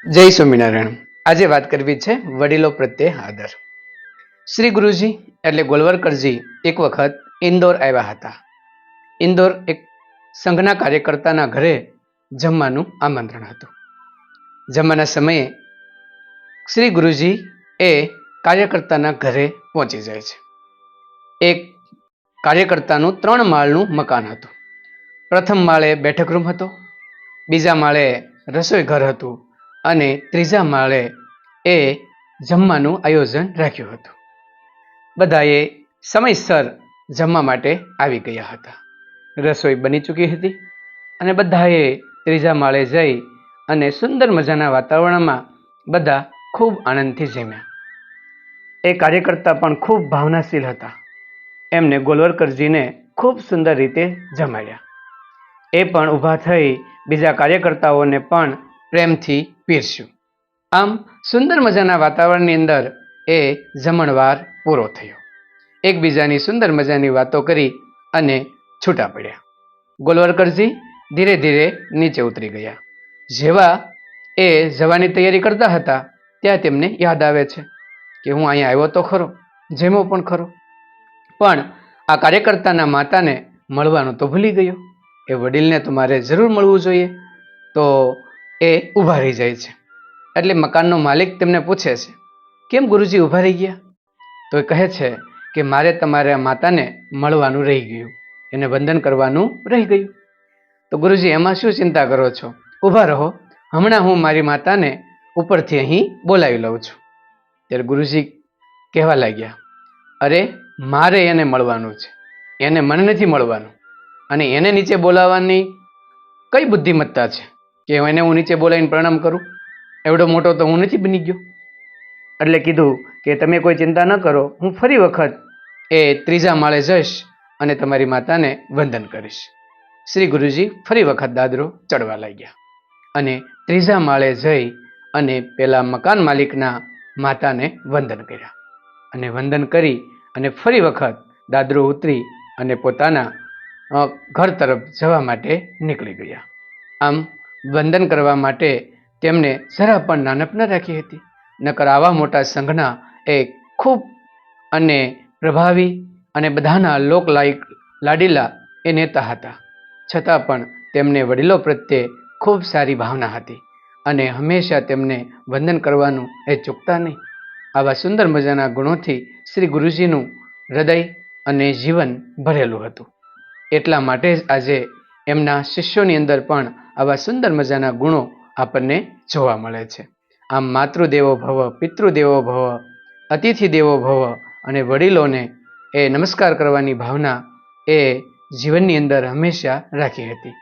જય સ્વામિનારાયણ। આજે વાત કરવી છે વડીલો પ્રત્યે આદર। શ્રી ગુરુજી એટલે ગોલવલકરજી એક વખત ઇન્દોર આવ્યા હતા। ઇન્દોર એક સંઘના કાર્યકર્તાના ઘરે જમવાનું આમંત્રણ હતું। જમવાના સમયે શ્રી ગુરુજી એ કાર્યકર્તાના ઘરે પહોંચી જાય છે। એક કાર્યકર્તાનું 3 માળનું મકાન હતું। પ્રથમ માળે બેઠક રૂમ હતો, બીજા માળે રસોઈ ઘર હતું અને ત્રીજા માળે એ જમવાનું આયોજન રાખ્યું હતું। બધાએ સમયસર જમવા માટે આવી ગયા હતા। રસોઈ બની ચૂકી હતી અને બધાએ ત્રીજા માળે જઈ અને સુંદર મજાના વાતાવરણમાં બધા ખૂબ આનંદથી જમ્યા। એ કાર્યકર્તા પણ ખૂબ ભાવનાશીલ હતા। એમને ગોલવલકરજીને ખૂબ સુંદર રીતે જમાડ્યા। એ પણ ઊભા થઈ બીજા કાર્યકર્તાઓને પણ પ્રેમથી પીરસ્યું। આમ સુંદર મજાના વાતાવરણની અંદર એ જમણવાર પૂરો થયો। એકબીજાની સુંદર મજાની વાતો કરી અને છૂટા પડ્યા। ગોલવલકરજી ધીરે ધીરે નીચે ઉતરી ગયા। જેવા એ જવાની તૈયારી કરતા હતા ત્યાં તેમને યાદ આવે છે કે હું અહીંયા આવ્યો તો ખરો, જેમો પણ ખરો, પણ આ કાર્યકર્તાના માતાને મળવાનું તો ભૂલી ગયો। એ વડીલને તો મારે જરૂર મળવું જોઈએ। તો એ ઊભા રહી જાય છે। એટલે મકાનનો માલિક તેમને પૂછે છે, કેમ ગુરુજી ઊભા રહી ગયા? તો એ કહે છે કે મારે તમારા માતાને મળવાનું રહી ગયું, એને વંદન કરવાનું રહી ગયું। તો ગુરુજી એમાં શું ચિંતા કરો છો, ઊભા રહો, હમણાં હું મારી માતાને ઉપરથી અહીં બોલાવી લઉં છું। ત્યારે ગુરુજી કહેવા લાગ્યા, અરે મારે એને મળવાનું છે, એને મને નથી મળવાનું, અને એને નીચે બોલાવવાની કઈ બુદ્ધિમત્તા છે કે એને હું નીચે બોલાવીને પ્રણામ કરું? એવડો મોટો તો હું નથી બની ગયો। એટલે કીધું કે તમે કોઈ ચિંતા ન કરો, હું ફરી વખત એ ત્રીજા માળે જઈશ અને તમારી માતાને વંદન કરીશ। શ્રી ગુરુજી ફરી વખત દાદરો ચડવા લાગ્યા અને ત્રીજા માળે જઈ અને પેલા મકાન માલિકના માતાને વંદન કર્યા અને વંદન કરી અને ફરી વખત દાદરો ઉતરી અને પોતાના ઘર તરફ જવા માટે નીકળી ગયા। આમ વંદન કરવા માટે તેમને જરા પણ નાનપ ન રાખી હતી, નકર આવા મોટા સંઘના એ ખૂબ અને પ્રભાવી અને બધાના લાડીલા એ નેતા હતા। છતાં પણ તેમને વડીલો પ્રત્યે ખૂબ સારી ભાવના હતી અને હંમેશા તેમને વંદન કરવાનું એ ચૂકતા નહીં। આવા સુંદર મજાના ગુણોથી શ્રી ગુરુજીનું હૃદય અને જીવન ભરેલું હતું। એટલા માટે જ આજે એમના શિષ્યોની અંદર પણ આવા સુંદર મજાના ગુણો આપણને જોવા મળે છે। આમ માતૃદેવો ભવ, પિતૃદેવો ભવ, અતિથિ દેવો ભવ અને વડીલોને એ નમસ્કાર કરવાની ભાવના એ જીવનની અંદર હંમેશા રાખી હતી।